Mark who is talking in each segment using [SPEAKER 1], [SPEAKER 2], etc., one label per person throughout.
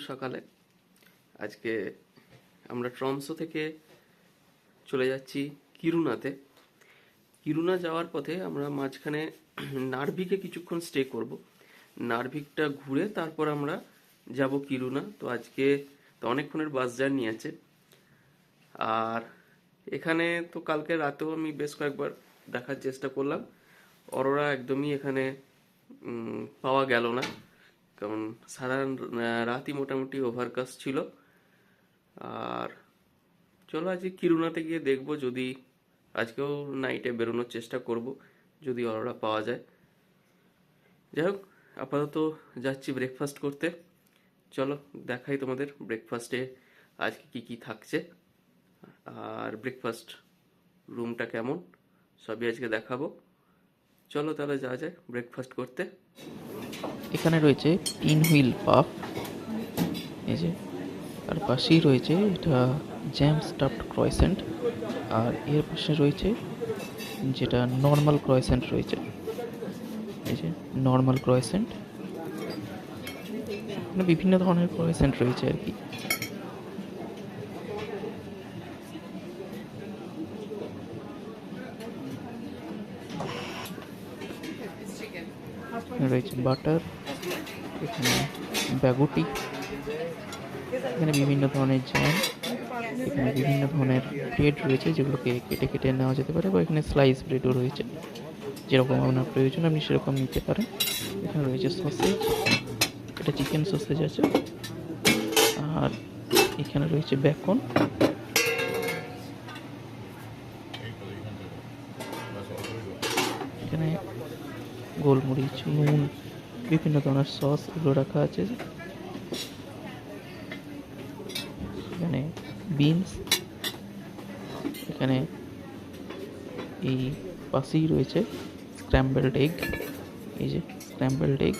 [SPEAKER 1] সকালে। আজকে আমরা ট্রমসো থেকে চলে যাচ্ছি কিরুনাতে। কিরুনা যাওয়ার পথে আমরা মাঝখানে নার্ভিকে কিছুক্ষণ স্টে করব। নার্ভিকটা ঘুরে তারপর আমরা যাব কিরুনা। তো আজকে তো অনেকক্ষণের বাস জার্নি আছে। আর এখানে তো কালকে রাতেও আমি বেশ কয়েকবার দেখার চেষ্টা করলাম, অরোরা একদমই এখানে পাওয়া গেল না, কারণ সারা রাতই মোটামুটি ওভারকাস্ট ছিল। আর চলো আজকে কিরুনাতে গিয়ে দেখবো, যদি আজকেও নাইটে বেরোনোর চেষ্টা করব যদি অরোরা পাওয়া যায়। যাই হোক, আপাতত যাচ্ছি ব্রেকফাস্ট করতে। চলো দেখাই তোমাদের ব্রেকফাস্টে আজকে কি কি থাকছে আর ব্রেকফাস্ট রুমটা কেমন, সবই আজকে দেখাবো। চলো তাহলে যাওয়া যায় ব্রেকফাস্ট করতে।
[SPEAKER 2] এখানে রয়েছে পিন হুইল পাফ, এই যে, আর পাশেই রয়েছে এটা জ্যাম স্টাফড ক্রয়েসেন্ট, আর এর পাশে রয়েছে যেটা নর্মাল ক্রয়েসেন্ট রয়েছে, এই যে নর্মাল ক্রয়েসেন্ট। মানে বিভিন্ন ধরনের ক্রয়েসেন্ট রয়েছে আর কি। রয়েছে বাটার, এখানে ব্যাগুটি, এখানে বিভিন্ন ধরনের জ্যাম, এখানে বিভিন্ন ধরনের ব্রেড রয়েছে যেগুলোকে কেটে কেটে নেওয়া যেতে পারে, বা এখানে স্লাইস ব্রেডও রয়েছে, যেরকম আপনার প্রয়োজন আপনি সেরকম নিতে পারেন। এখানে রয়েছে সসেজ, এটা চিকেন সসেজ আছে, আর এখানে রয়েছে বেকন, এখানে গোলমরিচ, নুন, বিভিন্ন ধরনের সস এগুলো রাখা আছে। এখানে বিনস, এখানে এই পাশেই রয়েছে স্ক্র্যাম্বলড এগ, এই যে স্ক্র্যাম্বলড এগ।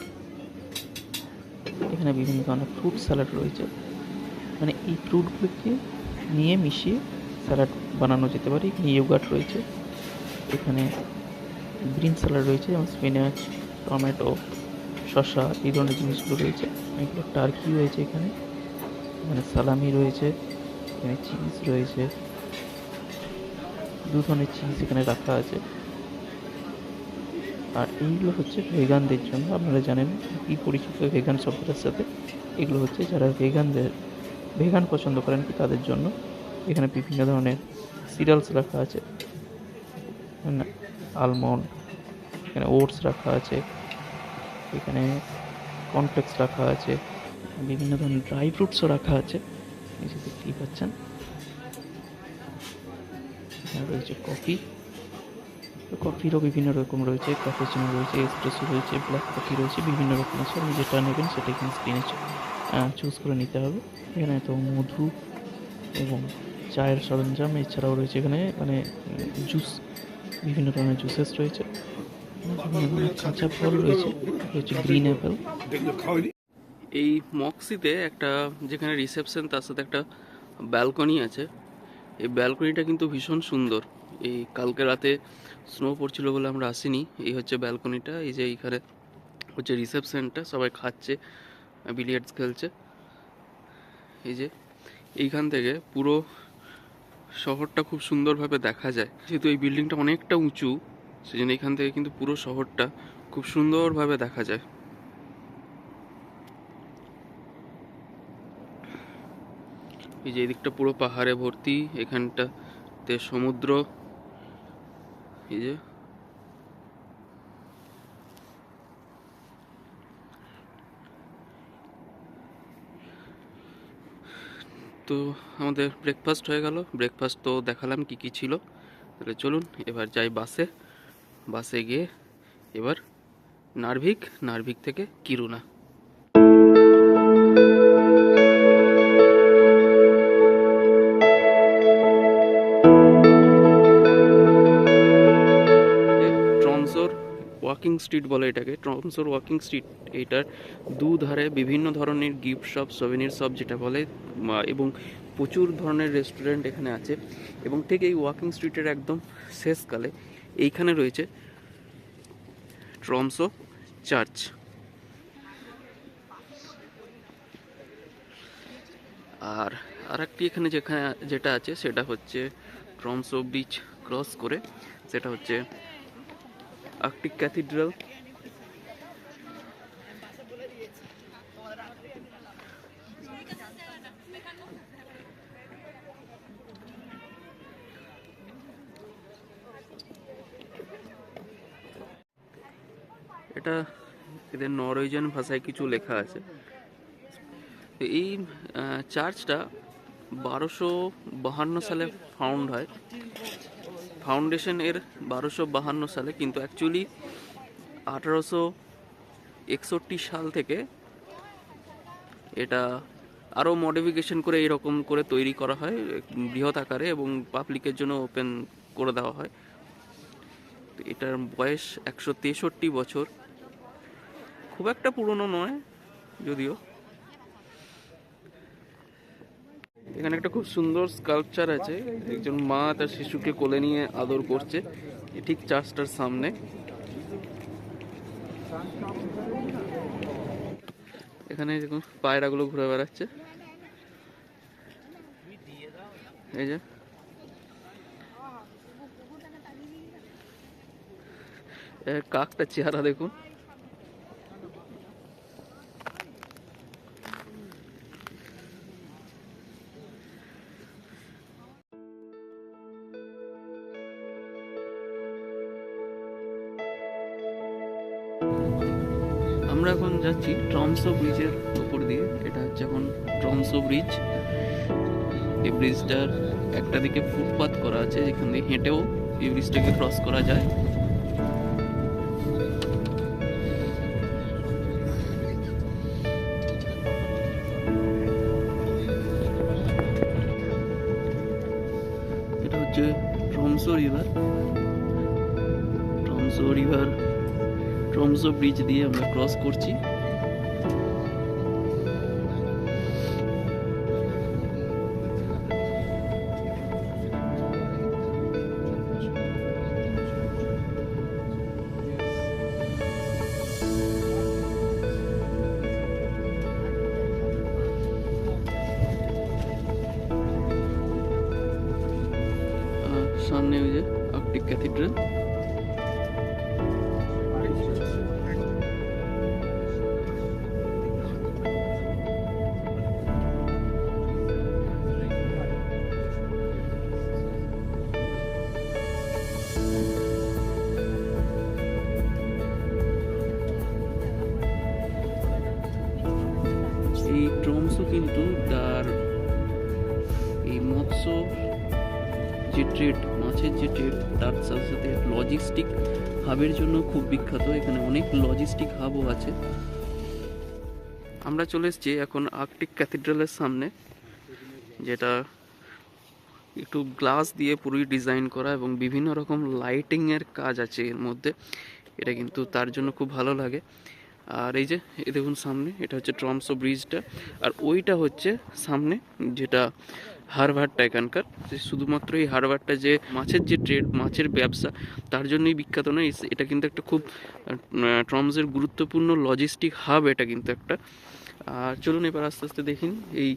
[SPEAKER 2] এখানে বিভিন্ন ধরনের ফ্রুট স্যালাড রয়েছে, মানে এই ফ্রুটগুলোকে নিয়ে মিশিয়ে স্যালাড বানানো যেতে পারে। এখানে ইয়োগার্ট রয়েছে, এখানে গ্রিন স্যালাড রয়েছে, যেমন স্পিনাচ, টমেটো, শসা, এই ধরনের জিনিসগুলো রয়েছে। এগুলো টার্কি রয়েছে, এখানে সালামি রয়েছে, এখানে চিজ রয়েছে, দু ধরনের চিজ এখানে রাখা আছে। আর এইগুলো হচ্ছে ভেগানদের জন্য। আপনারা জানেন কি পরিচিত ভেগান শব্দটার সাথে, এগুলো হচ্ছে যারা ভেগান পছন্দ করেন কি তাদের জন্য। এখানে বিভিন্ন ধরনের সিরিয়ালস রাখা আছে, আলমন্ড, এখানে ওটস রাখা আছে, এখানে কর্নফ্লেক্স রাখা আছে, বিভিন্ন ধরনের ড্রাই ফ্রুটসও রাখা আছে, এই যে দেখতেই পাচ্ছেন। এখানে রয়েছে কফিরও বিভিন্ন রকম রয়েছে, ক্যাপুচিনো রয়েছে, এসপ্রেসো রয়েছে, ব্ল্যাক কফি রয়েছে, বিভিন্ন রকম আছে। আপনি যেটা নেবেন সেটা এখানে স্ক্রিনে চুজ করে নিতে হবে। এখানে তো মধু এবং চায়ের সরঞ্জাম, এছাড়াও রয়েছে এখানে জুস, বিভিন্ন ধরনের জুসেস রয়েছে, বিভিন্ন ধরনের কাঁচা ফল রয়েছে, গ্রিন অ্যাপেল।
[SPEAKER 1] এই মক্সিতে একটা যেখানে রিসেপশন, তার সাথে একটা ব্যালকনি আছে। এই ব্যালকনিটা কিন্তু ভীষণ সুন্দর। এই কালকে রাতে স্নো পড়ছিল বলে আমরা আসিনি। এই হচ্ছে ব্যালকনিটা, এই যে এইখানে হচ্ছে রিসেপশনটা, সবাই খাচ্ছে, বিলিয়ার্ডস খেলছে। এই যে এইখান থেকে পুরো শহরটা খুব সুন্দরভাবে দেখা যায়, যেহেতু এই বিল্ডিংটা অনেকটা উঁচু, সেই জন্য এখান থেকে কিন্তু পুরো শহরটা খুব সুন্দরভাবে দেখা যায়। এই যে এদিকটা পুরো পাহাড়ে ভর্তি, এখানটাতে সমুদ্র। এই যে তো আমাদের ব্রেকফাস্ট হয়ে গেল। ব্রেকফাস্ট তো দেখালাম কি কি ছিল। তাহলে চলুন এবার যাই বাসে গিয়ে এবার নার্ভিক থেকে কিরুনা। ট্রমসোর ওয়াকিং স্ট্রিট বলে এটাকে, ট্রমসোর ওয়াকিং স্ট্রিট। এইটার দুধারে বিভিন্ন ধরনের গিফট শপ, সভেনির শপ যেটা বলে, এবং প্রচুর ধরনের রেস্টুরেন্ট এখানে আছে। এবং ঠিক এই ওয়াকিং স্ট্রিটের একদম শেষকালে এইখানে রয়েছে ট্রমসো চার্চ। আর আরেকটি এখানে যেটা আছে সেটা হচ্ছে ট্রমসো ব্রিজ ক্রস করে, সেটা হচ্ছে আর্কটিক ক্যাথিড্রাল। এটা এদের নরওয়েজিয়ান ভাষায় কিছু লেখা আছে। তো এই চার্চটা 1252 সালে ফাউন্ড হয়, ফাউন্ডেশন এর 1252 সালে, কিন্তু অ্যাকচুয়ালি 1861 সাল থেকে এটা আরও মডিফিকেশন করে এরকম করে তৈরি করা হয় বৃহৎ আকারে এবং পাবলিকের জন্য ওপেন করে দেওয়া হয়। তো এটার বয়স 163 বছর, খুব একটা পুরনো নয় যদিও। এখানে একটা খুব সুন্দর স্কাল্পচার আছে, একজন মা তার শিশুকে কোলে নিয়ে আদর করছে ঠিক চার্চটার সামনে। এখানে দেখুন পায়রাগুলো ঘুরে বেড়াচ্ছে, এই যে কাকটা চেহারা দেখুন। আমরা এখন যাচ্ছি ট্রমসো ব্রিজের উপর দিয়ে। এটা হচ্ছে এখন ট্রমসো ব্রিজ। এই ব্রিজটার একটা দিকে ফুটপাথ করা আছে, যেখান দিয়ে হেঁটেও এই ব্রিজটাকে ক্রস করা যায়। এটা হচ্ছে ট্রমসো রিভার। ট্রমসো ব্রিজ দিয়ে আমরা ক্রস করছি। সামনে ওই যে আর্কটিক ক্যাথিড্রাল। এই ট্রমসো কিন্তু তার এই মৎস্য যে ট্রেড, মাছের যে ট্রেড, তার সাথে সাথে লজিস্টিক হাবের জন্য খুব বিখ্যাত। এখানে অনেক লজিস্টিক হাবও আছে। আমরা চলে এসেছি এখন আর্কটিক ক্যাথিড্রালের সামনে, যেটা একটু গ্লাস দিয়ে পুরোই ডিজাইন করা এবং বিভিন্ন রকম লাইটিংয়ের কাজ আছে এর মধ্যে। এটা কিন্তু তার জন্য খুব ভালো লাগে। আর এই যে এই দেখুন সামনে, এটা হচ্ছে ট্রমসো ব্রিজটা, আর ওইটা হচ্ছে সামনে যেটা হারবারটা এখানকার। শুধুমাত্র এই হারবারটা যে মাছের যে ট্রেড, মাছের ব্যবসা, তার জন্যই বিখ্যাত নয়। এটা কিন্তু একটা খুব ট্রমসোর গুরুত্বপূর্ণ লজিস্টিক হাব এটা কিন্তু একটা। আর চলুন এবার আস্তে আস্তে দেখিন এই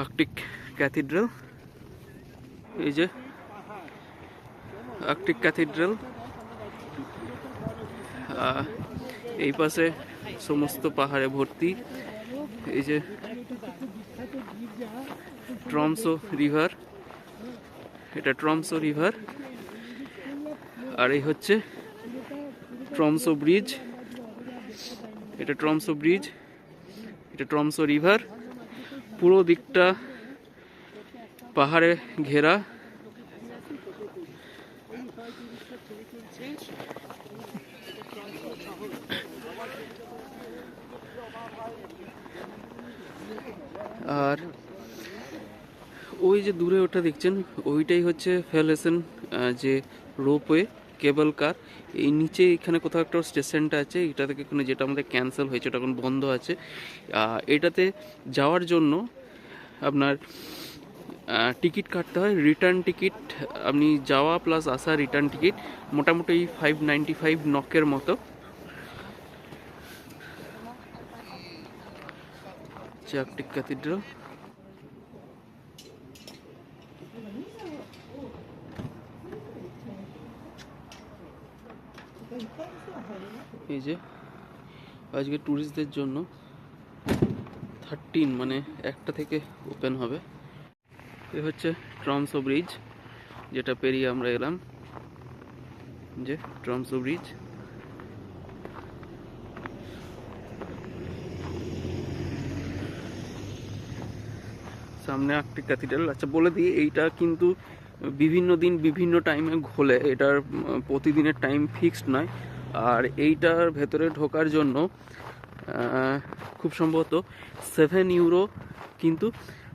[SPEAKER 1] আর্কটিক ক্যাথিড্রাল। এই যে আর্কটিক ক্যাথিড্রাল, এই পাশে সমস্ত পাহাড়ে ভর্তি। এই যে ট্রমসো রিভার, এটা ট্রমসো রিভার। আর এই হচ্ছে ট্রমসো ব্রিজ, এটা ট্রমসো ব্রিজ, এটা ট্রমসো রিভার। পুরো দিকটা পাহাড়ে ঘেরা। আর ওই যে দূরে ওটা দেখছেন, ওইটাই হচ্ছে ফেলেসেন যে রোপওয়ে কেবল কার। এই নিচে এখানে কোথাও একটা স্টেশনটা আছে, এটা থেকে কোনো যেটা আমাদের ক্যান্সেল হয়েছে, ওটা এখন বন্ধ আছে। এটাতে যাওয়ার জন্য আপনার টিকিট কাটতে হয়, রিটার্ন টিকিট। আপনি যাওয়া প্লাস আসা রিটার্ন টিকিট মোটামুটি 595 নকের মতো। হচ্ছে আর্কটিক ক্যাথিড্রাল। এই যে আজকে ট্যুরিস্টদের জন্য 13 মানে 1টা থেকে ওপেন হবে। এ হচ্ছে ট্রমসো ব্রিজ, যেটা পেরিয়ে আমরা এলাম। যে ট্রমসো ব্রিজ, সামনে আর্কটিক ক্যাথিড্রাল। আচ্ছা বলে দিই, এইটা কিন্তু বিভিন্ন দিন বিভিন্ন টাইমে খোলে, এটার প্রতিদিনের টাইম ফিক্সড নয়। আর এইটার ভেতরে ঢোকার জন্য খুব সম্ভবত 7 ইউরো কিন্তু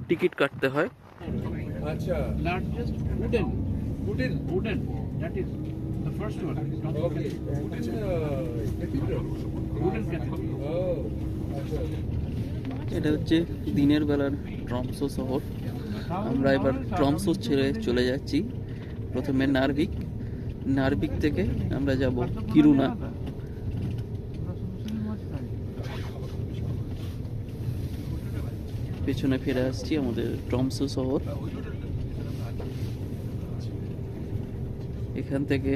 [SPEAKER 1] টিকিট কাটতে হয়।
[SPEAKER 3] Acha.
[SPEAKER 4] Largest wooden. That is the first one.
[SPEAKER 3] Okay. Cathedral.
[SPEAKER 4] Wooden cathedral.
[SPEAKER 3] Oh. Acha.
[SPEAKER 1] এটা হচ্ছে দিনের বেলার ট্রমসো শহর। আমরা এবার ট্রমসো ছেড়ে চলে যাচ্ছি প্রথমে নার্ভিক থেকে আমরা যাব কিরুনা। পেছনে ফিরে আসছি আমাদের ট্রমসো শহর। এখান থেকে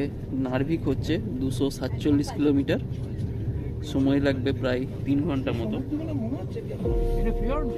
[SPEAKER 1] নার্ভিক হচ্ছে 247 কিলোমিটার, সময় লাগবে প্রায় 3 ঘন্টা মতো।
[SPEAKER 4] It's a fjord.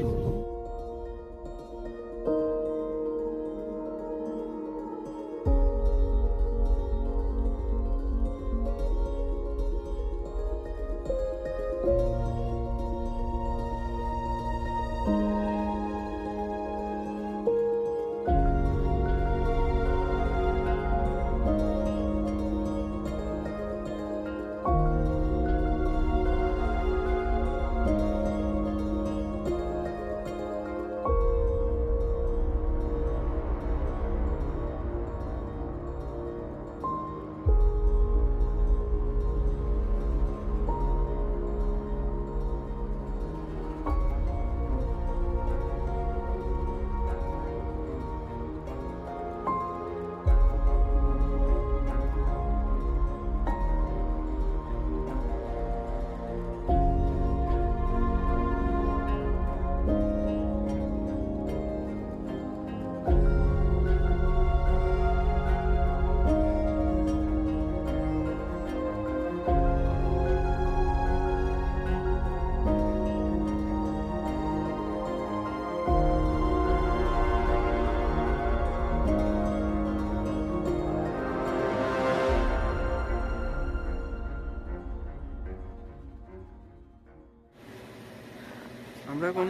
[SPEAKER 1] আমরা এখন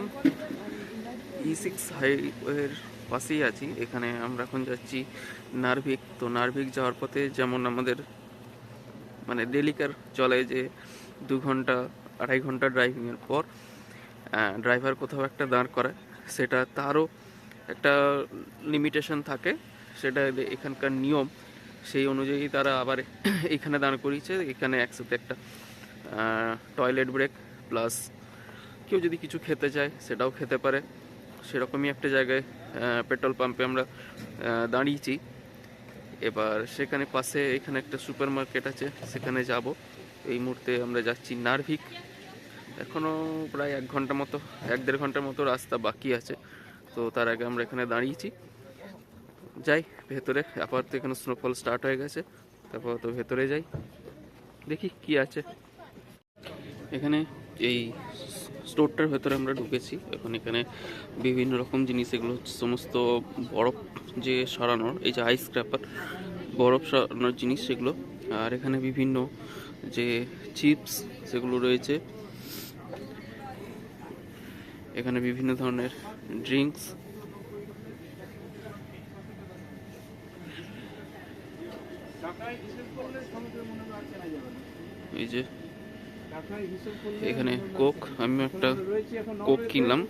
[SPEAKER 1] E6 হাইওয়ের পাশেই আছি। এখানে আমরা এখন যাচ্ছি নার্ভিক। তো নার্ভিক যাওয়ার পথে যেমন আমাদের মানে ডেলিকার চলে যে 2 ঘন্টা 2.5 ঘন্টা ড্রাইভিংয়ের পর ড্রাইভার কোথাও একটা দাঁড় করায়, সেটা তারও একটা লিমিটেশন থাকে, সেটা এখানকার নিয়ম। সেই অনুযায়ী তারা আবার এখানে দাঁড় করিয়েছে। এখানে একসাথে একটা টয়লেট ব্রেক প্লাস কেউ যদি কিছু খেতে চায় সেটাও খেতে পারে, সেরকমই একটা জায়গায় পেট্রোল পাম্পে আমরা দাঁড়িয়েছি। এবার সেখানে পাশে এখানে একটা সুপার মার্কেট আছে, সেখানে যাব। এই মুহূর্তে আমরা যাচ্ছি নার্ভিক। এখনও প্রায় 1 ঘন্টা মতো 1-1.5 ঘন্টার মতো রাস্তা বাকি আছে। তো তার আগে আমরা এখানে দাঁড়িয়েছি, যাই ভেতরে। আপাতত এখানে স্নোফল স্টার্ট হয়ে গেছে, তারপর তো ভেতরে যাই, দেখি কি আছে এখানে। এই স্টোরটার ভেতরে আমরা ঢুকেছি। এখন এখানে বিভিন্ন রকম জিনিস, এগুলো হচ্ছে সমস্ত বরফ যে সরানোর, এই যে আইস ক্র্যাপার, বরফ সরানোর জিনিস সেগুলো। আর এখানে বিভিন্ন যে চিপস সেগুলো রয়েছে। এখানে বিভিন্ন ধরনের ড্রিঙ্কস, এই যে এখানে কোক, আমি একটা কোক কিনলাম।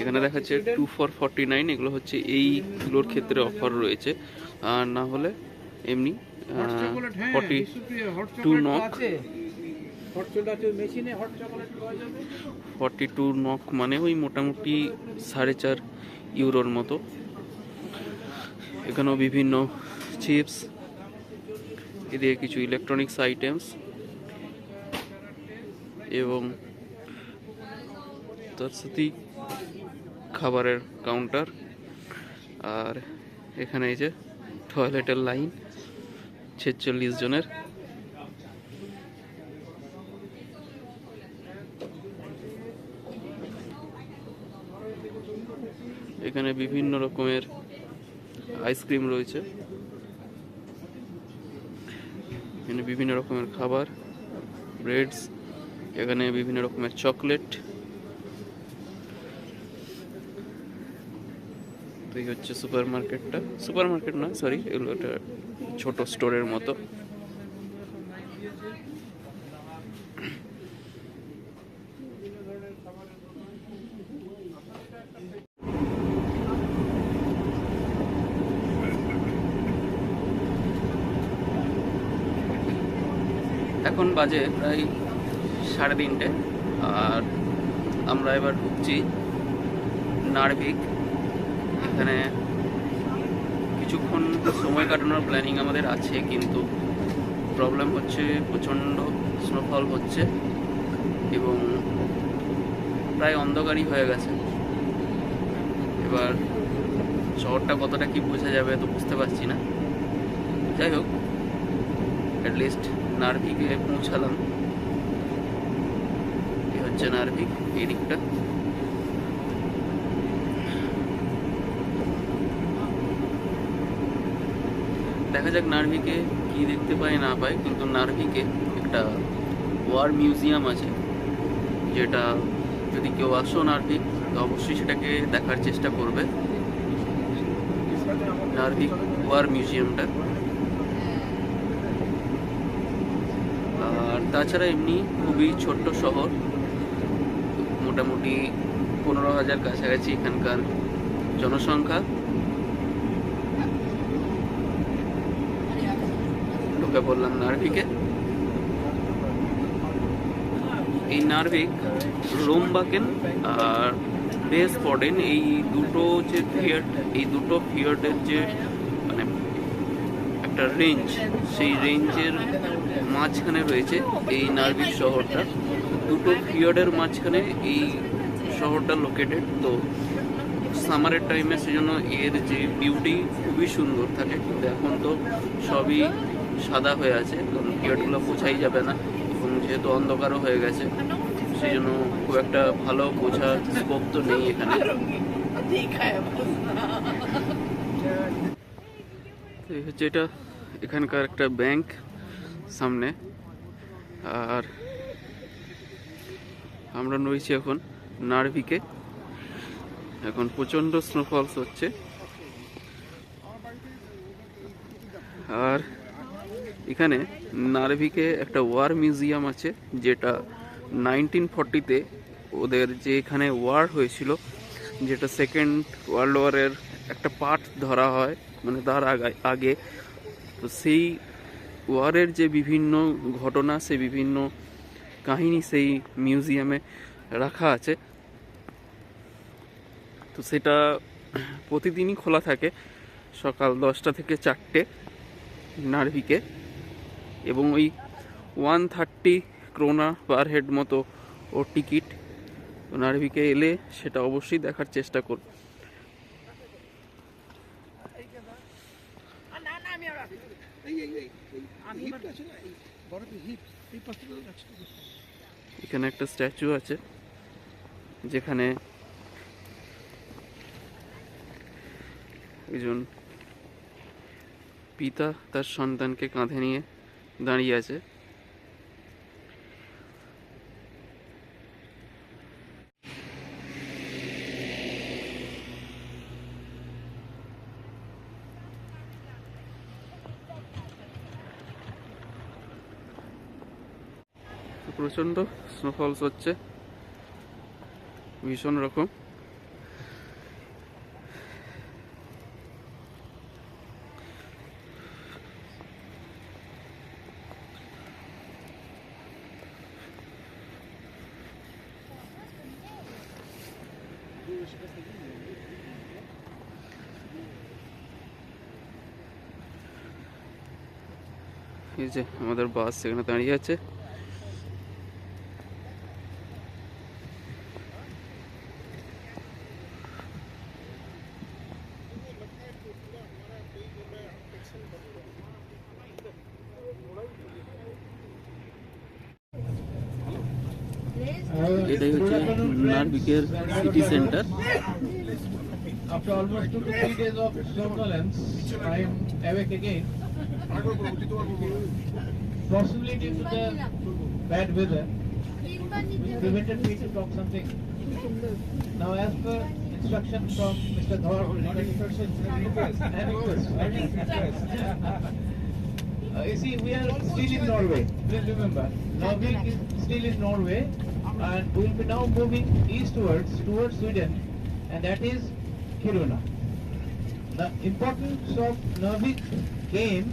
[SPEAKER 1] এখানে দেখাচ্ছে 2 for 49। এগুলো হচ্ছে এইগুলোর ক্ষেত্রে অফার রয়েছে, আর না হলে এমনি 42 নক। 42 নক মানে ওই মোটামুটি 4.5 ইউরোর মতো। এখানেও বিভিন্ন চিপস, এদিকে কিছু ইলেকট্রনিক্স আইটেমস, এবং তার সাথেই খাবারের কাউন্টার, আর এখানে এই যে টয়লেটের লাইন 46 জনের। এখানে বিভিন্ন রকমের আইসক্রিম রয়েছে, এখানে বিভিন্ন রকমের খাবার, ব্রেডস, এখানে বিভিন্ন রকমের চকলেট। তো এই হচ্ছে সুপার মার্কেট না, সরি, এগুলো একটা ছোট স্টোরের মতো। এখন বাজে প্রায় 3:30, আর আমরা এবার ঢুকছি নার্ভিক। এখানে কিছুক্ষণ সময় কাটানোর প্ল্যানিং আমাদের আছে, কিন্তু প্রবলেম হচ্ছে প্রচণ্ড স্নোফল হচ্ছে এবং প্রায় অন্ধকারই হয়ে গেছে। এবার শহরটা কতটা কি বোঝা যাবে তো বুঝতে পারছি না। যাই হোক, অ্যাটলিস্ট নার্ভিকে পৌঁছালাম। এই হচ্ছে নার্ভিক, এই দিকটা। দেখা যাক নার্ভিকে কি দেখতে পাই না পাই, কিন্তু নার্ভিকে একটা ওয়ার মিউজিয়াম আছে, যেটা যদি কেউ আসো নার্ভিক তো অবশ্যই সেটাকে দেখার চেষ্টা করবে, নার্ভিক ওয়ার মিউজিয়ামটা। আর তাছাড়া এমনি খুবই ছোট্ট শহর, মোটামুটি 15,000 কাছাকাছি এখানকার জনসংখ্যা। ঢুকে পড়লাম নার্ভিকে। এই নার্ভিক, রোমবাকেন আর বেসপডেন, এই দুটো যে ফিয়ার্ড, এই দুটো ফিয়ার্ডের যে মানে একটা রেঞ্জ, সেই রেঞ্জের মাঝখানে রয়েছে এই নার্ভিক শহরটা। দুটো ফিয়ার্ডের মাঝখানে এই শহরটা লোকেটেড। তো সামারের টাইমে সেজন্য এর যে বিউটি খুবই সুন্দর থাকে, কিন্তু এখন তো সবই সাদা হয়ে আছে, কারণ ফিয়ার্ডগুলো বোঝাই যাবে না, এবং যেহেতু অন্ধকারও হয়ে গেছে সেই জন্য খুব একটা ভালো বোঝার স্কোপ তো নেই এখানে। এই হচ্ছে এটা এখানকার একটা ব্যাংক সামনে, আর আমরা রয়েছি এখন নার্ভিকে। এখন প্রচণ্ড স্নোফলস হচ্ছে, আর এখানে নার্ভিকে একটা ওয়ার মিউজিয়াম আছে, যেটা 1940-তে ওদের যে এখানে ওয়ার হয়েছিল, যেটা সেকেন্ড ওয়ার্ল্ড ওয়ারের একটা পার্ট ধরা হয়, মানে তার আগে। তো সেই ওয়ারের যে বিভিন্ন ঘটনা, সেই বিভিন্ন কাহিনী সেই মিউজিয়ামে রাখা আছে। তো সেটা প্রতিদিনই খোলা থাকে সকাল 10টা থেকে 4টে নার্ভিকে, এবং ওই 130 ক্রোনা পার হেড মতো ও টিকিট। নার্ভিকে এলে সেটা অবশ্যই দেখার চেষ্টা করব। এখানে একটা স্ট্যাচু আছে, যেখানে একজন পিতা তার সন্তানকে কাঁধে নিয়ে দাঁড়িয়ে আছে। প্রচন্ড স্নোফলস হচ্ছে, ভীষণ রকম। এই যে আমাদের বাস সেখানে দাঁড়িয়ে আছে। এটাই হচ্ছে নার্ভিকের city centre.
[SPEAKER 4] After almost 2 to 3 days of somnolence, I am awake again. Possibly due to the bad weather, prevented me to talk something. Now, as per instruction from Mr. Dhar, you see, we are still in Norway. Please remember, Narvik is still in Norway, and we will be now moving eastwards towards Sweden, and that is Kiruna. The importance of Narvik game,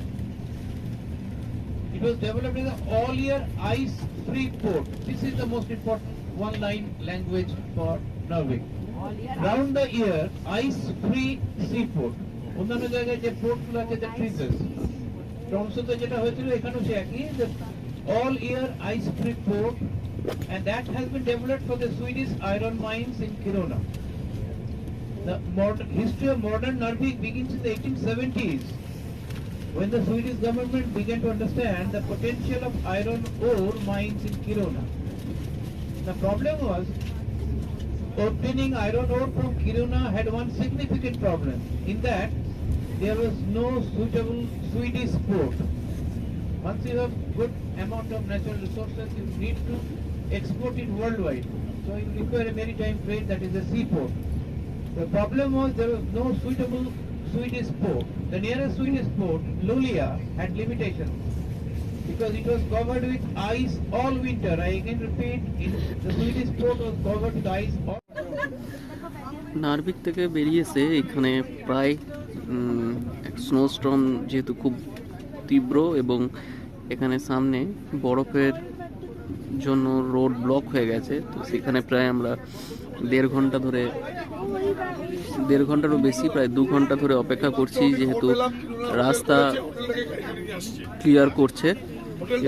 [SPEAKER 4] it was developed as an all-year ice-free port. This is the most important one-line language for Narvik. Round the year, ice-free seaport. অন্যান্য জায়গায় যে পোর্টগুলো আছে that freezes, ট্রমসোতে যেটা হয়েছিল এখানেও সে একই, all year ice-free port, and that has been developed for the Swedish iron mines in Kiruna. The history of modern Narvik begins in the 1870s, when the Swedish government began to understand the potential of iron ore mines in Kiruna. The problem was, obtaining iron ore from Kiruna had one significant problem, in that there was no suitable Swedish port. Once you have good amount of natural resources, you need to export it worldwide. So you require a maritime trade, that is a seaport. The problem was there was no suitable Swedish port. The nearest Swedish port, Luleå, had limitations because it was covered with ice all winter. I again repeat, the Swedish port was covered with ice all.
[SPEAKER 1] নার্ভিক থেকে বেরিয়েছে এখানে প্রায় স্নোস্টর্ম যেহেতু খুব তীব্র, এবং এখানে সামনে বরফের জন্য রোড ব্লক হয়ে গেছে, তো সেখানে প্রায় আমরা 1.5 ঘন্টারও বেশি, প্রায় 2 ঘন্টা ধরে অপেক্ষা করছি, যেহেতু রাস্তা ক্লিয়ার করছে,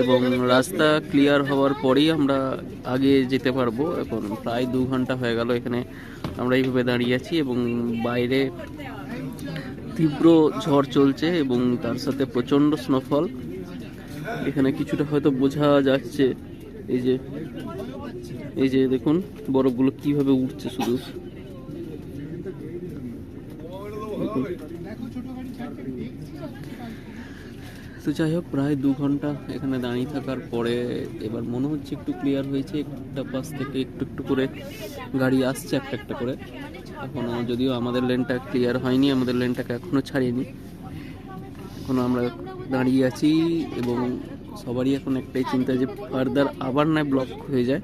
[SPEAKER 1] এবং রাস্তা ক্লিয়ার হওয়ার পরেই আমরা আগে যেতে পারবো। এখন প্রায় 2 ঘন্টা হয়ে গেল এখানে আমরা এইভাবে দাঁড়িয়ে আছি, এবং বাইরে তীব্র ঝড় চলছে এবং তার সাথে প্রচণ্ড স্নোফল। এখানে কিছুটা হয়তো বোঝা যাচ্ছে, এই যে দেখুন বরফগুলো কিভাবে উঠছে শুধু। তো যাই হোক, প্রায় 2 ঘন্টা এখানে দাঁড়িয়ে থাকার পরে এবার মনে হচ্ছে একটু ক্লিয়ার হয়েছে, একটা পাশ থেকে একটু একটু করে গাড়ি আসছে একটা একটা করে। এখনও যদিও আমাদের লেনটা ক্লিয়ার হয়নি, আমাদের লেনটাকে এখনও ছাড়িনি, এখনও আমরা দাঁড়িয়ে আছি, এবং সবারই এখন একটাই চিন্তা যে ফার্দার আবার না ব্লক হয়ে যায়।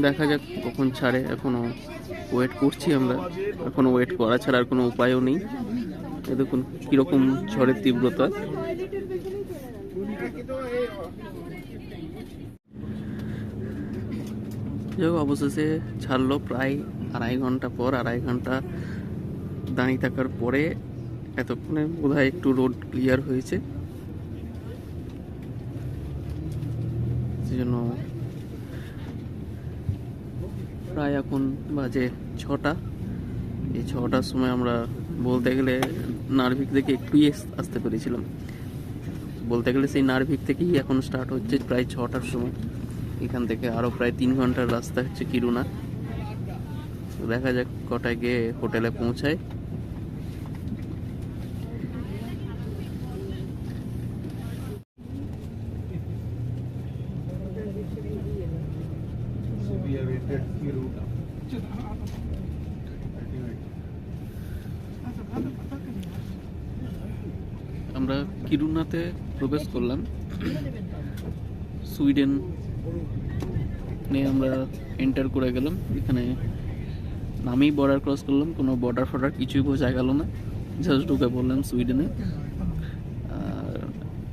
[SPEAKER 1] দেখা যাক কখন ছাড়ে, এখনো ওয়েট করছি আমরা, এখনো ওয়েট করা ছাড়া আর কোনো উপায়ও নেই। দেখুন কিরকম ঝড়ের তীব্রতা। যাই হোক, অবশেষে ছাড়লো প্রায় 2.5 ঘন্টা পর। 2.5 ঘন্টা দাঁড়িয়ে থাকার পরে এতক্ষণে বোধহয় একটু রোড ক্লিয়ার হয়েছে, সেজন্য প্রায় এখন বাজে 6টা। এই 6টার সময় আমরা বলতে গেলে নার্ভিক থেকে একটুই আসতে পেরেছিলাম, বলতে গেলে সেই নার্ভিক থেকেই এখন স্টার্ট হচ্ছে প্রায় 6টার সময়। এখান থেকে আরও প্রায় 3 ঘন্টার রাস্তা হচ্ছে কিরুনা। দেখা যাক কটায় গিয়ে হোটেলে পৌঁছায়। আমরা কিরুনাতে প্রবেশ করলাম, সুইডেন আমরা এন্টার করে গেলাম। এখানে নামেই বর্ডার ক্রস করলাম, কোনো বর্ডার ফর্ডার কিছুই বোঝা গেল না, জাস্ট ঢুকে বললাম সুইডেনে। আর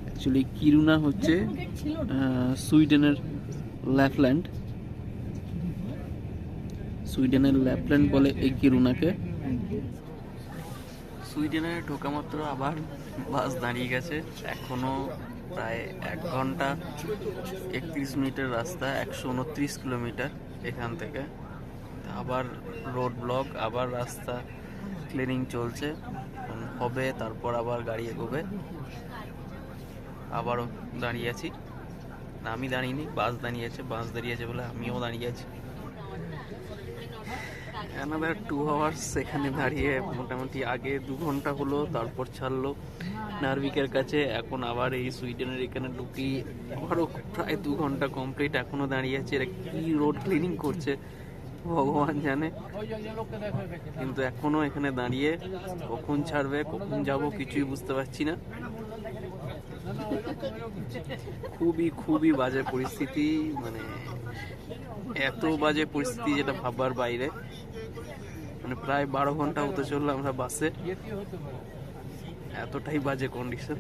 [SPEAKER 1] অ্যাকচুয়ালি কিরুনা হচ্ছে সুইডেনের ল্যাপল্যান্ড, সুইডেনের ল্যাপল্যান্ড বলে এই কিরুনাকে। সুইডেনে ঢোকা মাত্র আবার বাস দাঁড়িয়ে গেছে, এখনও প্রায় 1 ঘন্টা 31 মিনিটের রাস্তা, 129 কিলোমিটার এখান থেকে। আবার রোড ব্লক, আবার রাস্তা ক্লিনিং চলছে।
[SPEAKER 2] হবে, তারপর আবার গাড়ি এগোবে। আবারও দাঁড়িয়ে আছি, না আমি দাঁড়িয়েনি, বাস বাস দাঁড়িয়েছে বলে আমিও দাঁড়িয়ে আছি। অ্যানাদার 2 আওয়ার্স এখানে দাঁড়িয়ে, মোটামুটি আগে 2 ঘন্টা হলো, তারপর ছাড়লো নার্ভিকের কাছে। এখন আবার এই সুইডেনের এখানে ঢুকি, আবারও প্রায় 2 ঘন্টা কমপ্লিট, এখনো দাঁড়িয়ে আছে। এরা কি রোড ক্লিনিং করছে ভগবান জানে, কিন্তু এখনো এখানে দাঁড়িয়ে। কখন ছাড়বে, কখন যাব কিছুই বুঝতে পারছি না। খুবই খুবই বাজে পরিস্থিতি, মানে এত বাজে পরিস্থিতি যেটা ভাববার বাইরে। মানে প্রায় 12 ঘন্টা হতে চললো আমরা বাসে, এতটাই বাজে কন্ডিশন।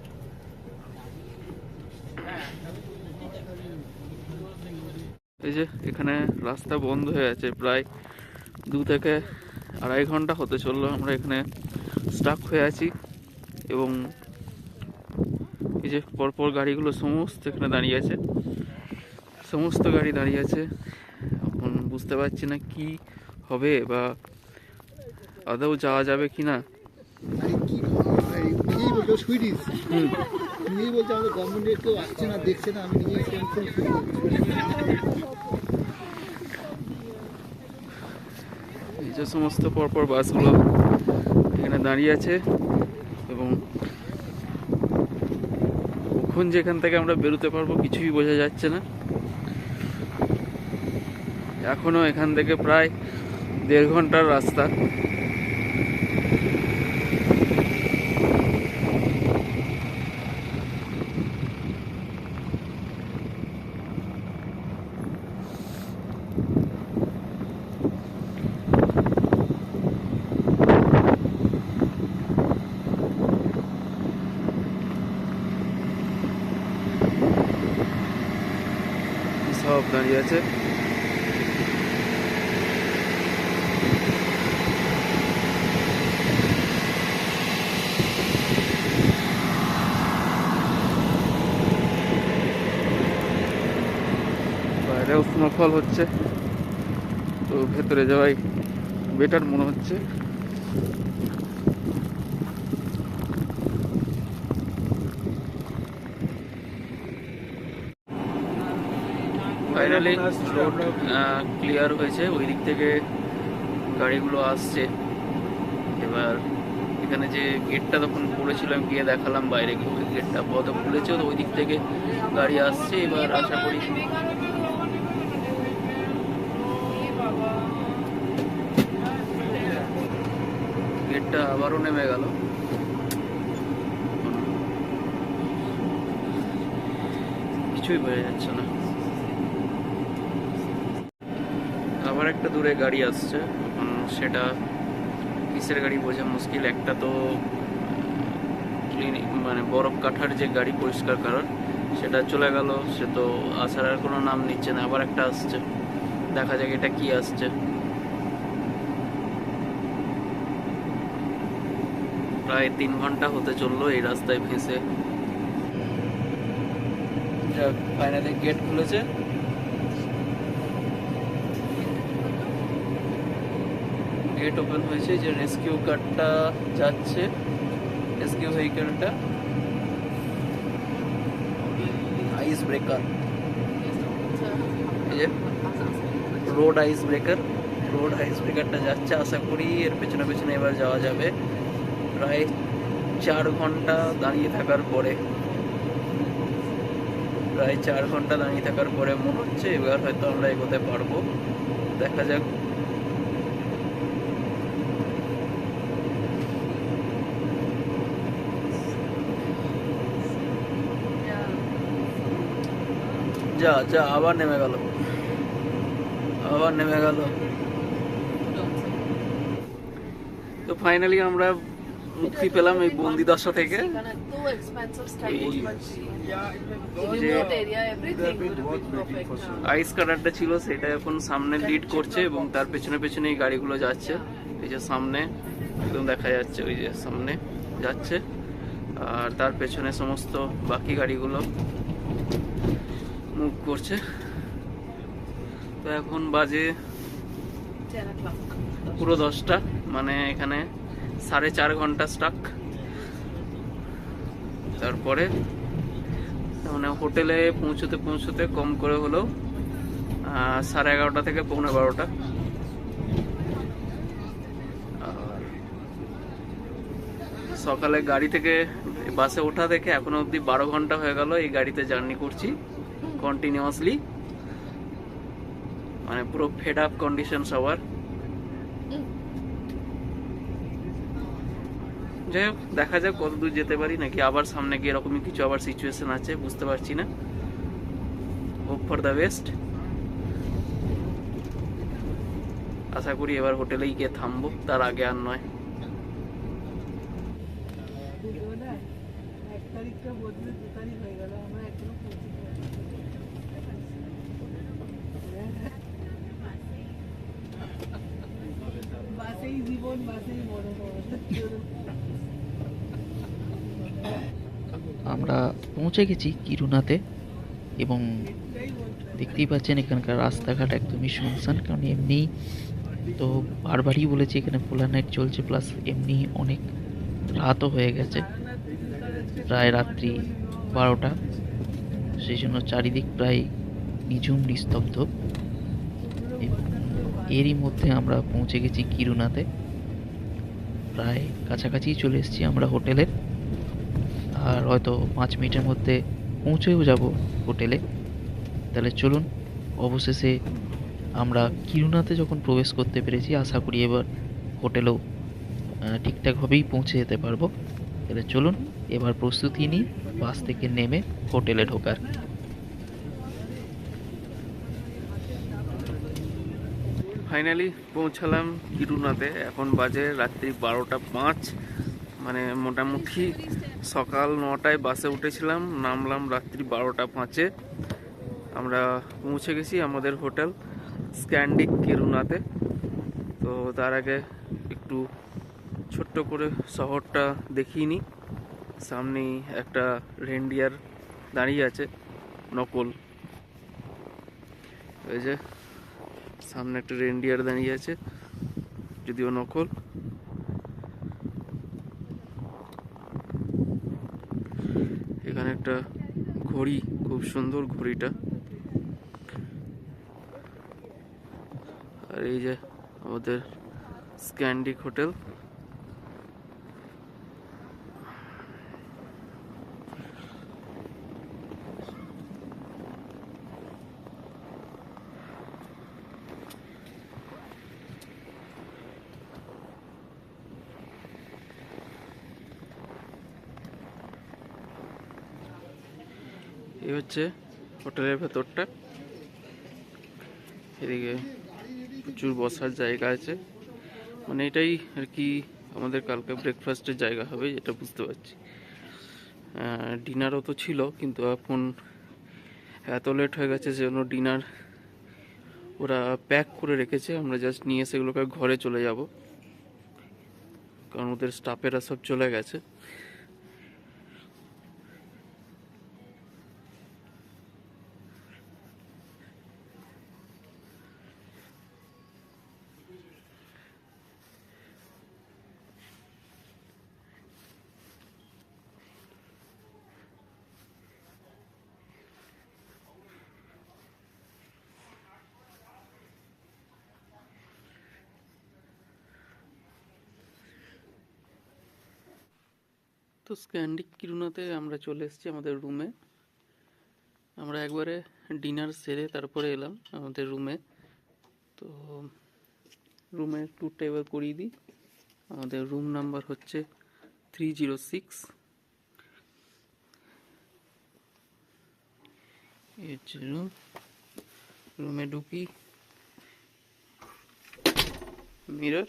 [SPEAKER 2] এই যে এখানে রাস্তা বন্ধ হয়ে আছে, প্রায় 2 থেকে 2.5 ঘন্টা হতে চললো আমরা এখানে স্টাক হয়ে আছি। এবং এই যে পরপর গাড়িগুলো সমস্ত এখানে দাঁড়িয়ে আছে, সমস্ত গাড়ি দাঁড়িয়ে আছে। এখন বুঝতে পারছি না কি হবে বা আদৌ যাওয়া যাবে কি না।
[SPEAKER 5] আরে কি নিজেই বলছো সুইডিশ, নিজেই বলছে আমাদের গভর্নমেন্টের কেউ আসছে না, দেখছে না। আমি নিজেই টেনশন শুরু
[SPEAKER 2] এই যে সমস্ত পরপর বাসগুলো এখানে দাঁড়িয়ে আছে এবং কখন যেখান থেকে আমরা বেরোতে পারবো কিছুই বোঝা যাচ্ছে না। এখনো এখান থেকে প্রায় 1.5 ঘন্টার রাস্তা। সব দাঁড়িয়ে আছে। বাইরেও স্নোফল হচ্ছে, তো ভেতরে যাওয়াই বেটার মনে হচ্ছে। ফাইনালি রোড ক্লিয়ার হয়েছে, ওই দিক থেকে গাড়িগুলো আসছে। এবার এখানে যে গেটটা তখন খুলেছিলাম, গিয়ে দেখালাম বাইরে গিয়ে, ওই গেটটা আপাতত খুলেছে, তো ওই দিক থেকে গাড়ি আসছে। এবার আশা করি গেটটা আবারও নেমে গেল। কিছুই বোঝা যাচ্ছে না। আবার একটা দূরে গাড়ি আসছে, সেটা কিসের গাড়ি বোঝা মুশকিল। একটা তো ক্লিনিক মানে বরফ কাঠার যে গাড়ি পরিষ্কার করার, সেটা চলে গেল, সে তো আসার আর কোনো নাম নিচ্ছে না। আবার একটা আসছে, দেখা যাক এটা কি আসছে। প্রায় 3 ঘন্টা হতে চললো এই রাস্তায় ফেঁসে। ফাইনালি গেট খুলেছে, গেট ওপেন হয়েছে। যে রেস্কিউ কারটা যাচ্ছে, রেস্কিউ ভেহিকেলটা, আইস ব্রেকার, এই যে রোড আইস ব্রেকারটা যাচ্ছে। আশা করি এর পেছনে পেছনে এবার যাওয়া যাবে। প্রায় 4 ঘন্টা দাঁড়িয়ে থাকার পরে, মনে হচ্ছে এবার হয়তো আমরা এগোতে পারবো। দেখা যাক। যা আবার নেমে গেল। তো ফাইনালি আমরা মুক্তি পেলাম এই বন্দি দশা থেকে। আইস কাটারটা ছিল সেটা এখন সামনে লিড করছে এবং তার পেছনে পেছনে এই গাড়িগুলো যাচ্ছে। এই যে সামনে একদম দেখা যাচ্ছে, ওই যে সামনে যাচ্ছে, আর তার পেছনে সমস্ত বাকি গাড়িগুলো মুভ করছে। তো এখন বাজে পুরো 10টা, মানে এখানে 4.5 ঘন্টা স্টাক।
[SPEAKER 1] তারপরে মানে হোটেলে পৌঁছতে পৌঁছতে কম করে হলেও 11:30 থেকে 11:45। আর সকালে গাড়ি থেকে বাসে ওঠা থেকে এখনো অবধি 12 ঘন্টা হয়ে গেল এই গাড়িতে জার্নি করছি কন্টিনিউয়াসলি, মানে পুরো ফেড আপ কন্ডিশন সবার। যাই হোক, দেখা যাক কত দূর যেতে পারি, নাকি আবার সামনে গিয়ে এরকমই কিছু আবার সিচুয়েশন আছে, বুঝতে পারছি না। Hope for the best. আশা করি এবার হোটেলেই গিয়ে থামবো, তার আগে আর নয়।
[SPEAKER 2] আমরা পৌঁছে গেছি কিরুনাতে এবং দেখতেই পাচ্ছেন এখানকার রাস্তাঘাট একদমই শুনশান, কারণ এমনি তো বারবারই বলেছি এখানে পোলার নাইট চলছে, প্লাস এমনি অনেক রাতও হয়ে গেছে, প্রায় রাত্রি 12টা, সেই জন্য চারিদিক প্রায় নিঝুম নিস্তব্ধ। এবং এরই মধ্যে আমরা পৌঁছে গেছি কিরুনাতে, প্রায় কাছাকাছি চলে এসেছি আমরা হোটেলের, আর হয়তো 5 মিনিটের মধ্যে পৌঁছেও যাব হোটেলে। তাহলে চলুন, অবশেষে আমরা কিরুনাতে যখন প্রবেশ করতে পেরেছি, আশা করি এবার হোটেলেও ঠিকঠাকভাবেই পৌঁছে যেতে পারবো। তাহলে চলুন এবার প্রস্তুতি নিই বাস থেকে নেমে হোটেলে ঢোকার।
[SPEAKER 1] ফাইনালি পৌঁছালাম কিরুনাতে। এখন বাজে রাত্রি 12:05, মানে মোটামুটি সকাল 9টায় বাসে উঠেছিলাম, নামলাম রাত্রি 12:05-এ। আমরা পৌঁছে গেছি আমাদের হোটেল স্ক্যান্ডিক কিরুনাতে। তো তার আগে একটু ছোট্ট করে শহরটা দেখিয়ে নিই। সামনেই একটা রেনডিয়ার দাঁড়িয়ে আছে, নকল। এই যে সামনে একটা রেনডিয়ার দাঁড়িয়ে আছে, যদিও নকল। এখানে একটা ঘড়ি, খুব সুন্দর ঘড়িটা। আর এই যে আমাদের স্ক্যান্ডিক হোটেল। এই হচ্ছে হোটেলের ভেতরটা। এদিকে প্রচুর বসার জায়গা আছে, মানে এটাই আর কি আমাদের কালকে ব্রেকফাস্টের জায়গা হবে, যেটা বুঝতে পারছি। ডিনারও তো ছিল, কিন্তু এখন এত লেট হয়ে গেছে সেজন্য ডিনার ওরা প্যাক করে রেখেছে। আমরা জাস্ট নিয়ে সেগুলোকে ঘরে চলে যাব, কারণ ওদের স্টাফেরা সব চলে গেছে। তো স্ক্যান্ডিক কিরুনাতে আমরা চলে এসেছি আমাদের রুমে। আমরা একবারে ডিনার সেরে তারপরে এলাম আমাদের রুমে। তো রুমে ট্যুরটা এবার করিয়ে দিই। আমাদের রুম নাম্বার হচ্ছে 306। এই হচ্ছে রুম। রুমে ঢুকি, মিরর,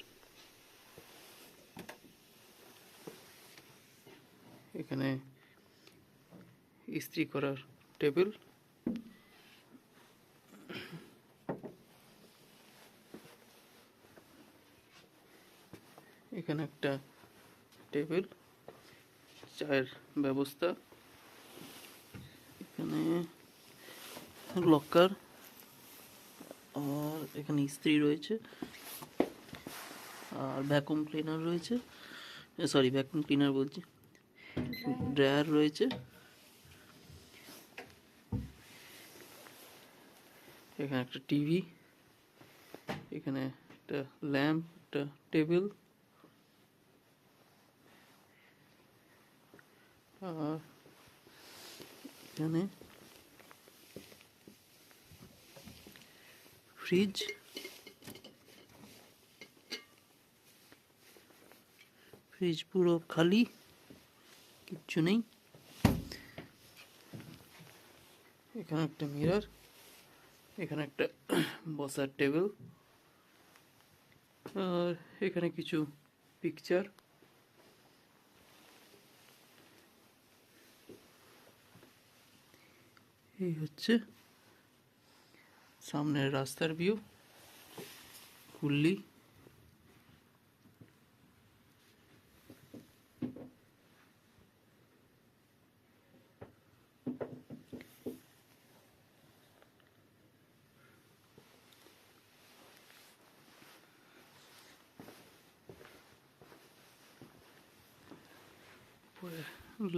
[SPEAKER 1] এখানে ইস্ত্রি করার টেবিল, এখানে একটা টেবিল, চায়ের ব্যবস্থা, এখানে লকার, আর এখানে ইস্ত্রি রয়েছে, আর ভ্যাকুম ক্লিনার রয়েছে। সরি, ভ্যাকুম ক্লিনার বলছি,
[SPEAKER 2] ড্রয়ার রয়েছে। এখানে একটা টিভি, এখানে একটা ল্যাম্প, একটা টেবিল, আর এখানে ফ্রিজ, ফ্রিজ পুরো খালি, কিচ্ছু নেই। এখানে একটা মিরর, এখানে একটা বসার টেবিল, আর এখানে কিছু পিকচার। এই হচ্ছে সামনের রাস্তার ভিউ, হুল্লি।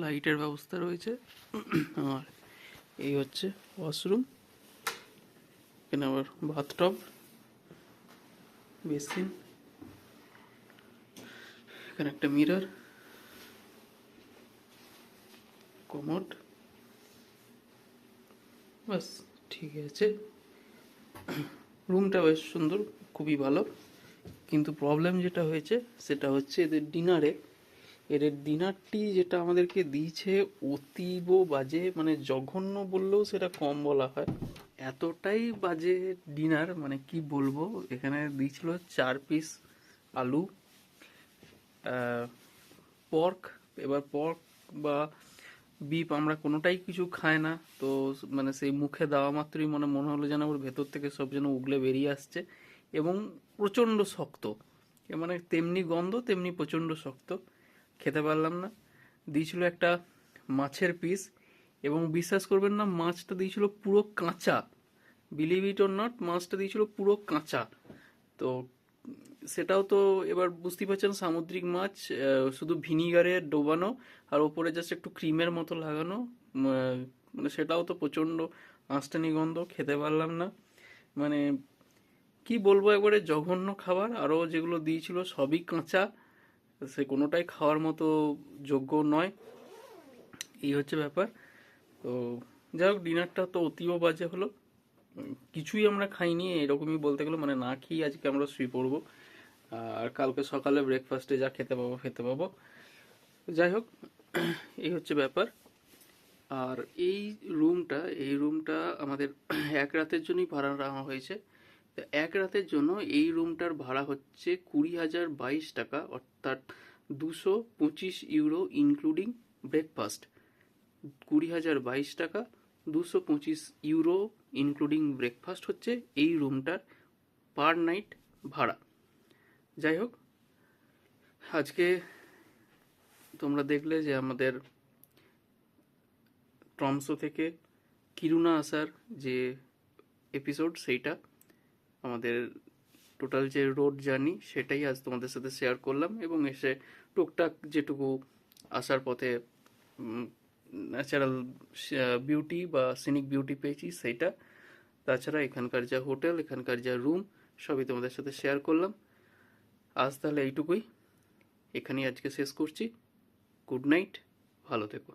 [SPEAKER 2] লাইটের ব্যবস্থা রয়েছে। আর এই হচ্ছে ওয়াশরুম, এখানে আবার বাথটব, বেসিন, এখানে একটা মিরর, কমোড। বাস, ঠিক আছে। রুমটা বেশ সুন্দর, খুবই ভালো। কিন্তু প্রবলেম যেটা হয়েছে সেটা হচ্ছে এদের ডিনারটি যেটা আমাদেরকে দিয়েছে অতীব বাজে, মানে জঘন্য বললেও সেটা কম বলা হয়। এতটাই বাজে ডিনার, মানে কি বলবো। এখানে দিয়েছিল 4 পিস আলু, পর্ক। এবার পর্ক বা বিফ আমরা কোনোটাই কিছু খায় না, তো মানে সেই মুখে দেওয়া মাত্রই মনে হলো যেন ওর ভেতর থেকে সব যেন উগলে বেরিয়ে আসছে, এবং প্রচণ্ড শক্ত। মানে তেমনি গন্ধ তেমনি প্রচণ্ড শক্ত, খেতে পারলাম না। দিয়েছিল একটা মাছের পিস, এবং বিশ্বাস করবেন না, মাছটা দিয়েছিল পুরো কাঁচা। বিলিভ ইট অর নট, মাছটা দিয়েছিল পুরো কাঁচা। তো সেটাও তো এবার বুঝতেই পারছেন, সামুদ্রিক মাছ, শুধু ভিনিগারে ডোবানো আর ওপরে জাস্ট একটু ক্রিমের মতো লাগানো। মানে সেটাও তো প্রচণ্ড আঁশটানি গন্ধ, খেতে পারলাম না। মানে কি বলবো, একবারে জঘন্য খাবার। আরও যেগুলো দিয়েছিল সবই কাঁচা, সে কোনোটাই খাওয়ার মতো যোগ্য নয়। এই হচ্ছে ব্যাপার। তো যাই হোক, ডিনারটা তো অতীব বাজে হলো। কিছুই আমরা খাইনি এরকমই বলতে গেলো, মানে না খেয়ে আজকে আমরা শুয়ে পড়বো। আর কালকে সকালে ব্রেকফাস্টে যা খেতে পাবো। যাই হোক, এই হচ্ছে ব্যাপার। আর এই রুমটা আমাদের এক রাতের জন্যই ভাড়া নেওয়া হয়েছে। তো এক রাতের জন্য এই রুমটার ভাড়া হচ্ছে 20,022 টাকা, অর্থাৎ 225 ইউরো ইনক্লুডিং ব্রেকফাস্ট। 20,022 টাকা, 225 ইউরো ইনক্লুডিং ব্রেকফাস্ট হচ্ছে এই রুমটার পার নাইট ভাড়া। যাই হোক, আজকে তোমরা দেখলে যে আমাদের ট্রমসো থেকে কিরুনা আসার যে এপিসোড, সেইটা আমাদের টোটাল যে রোড জার্নি সেটাই আজ তোমাদের সাথে শেয়ার করলাম। এবং এসে টুকটাক যেটুকু আসার পথে ন্যাচারাল বিউটি বা সিনিক বিউটি পেয়েছি সেইটা। তাছাড়া এখানকার যা হোটেল, এখানকার যা রুম, সবই তোমাদের সাথে শেয়ার করলাম। আজ তাহলে এইটুকুই, এখানেই আজকে শেষ করছি। গুড নাইট, ভালো থেকো।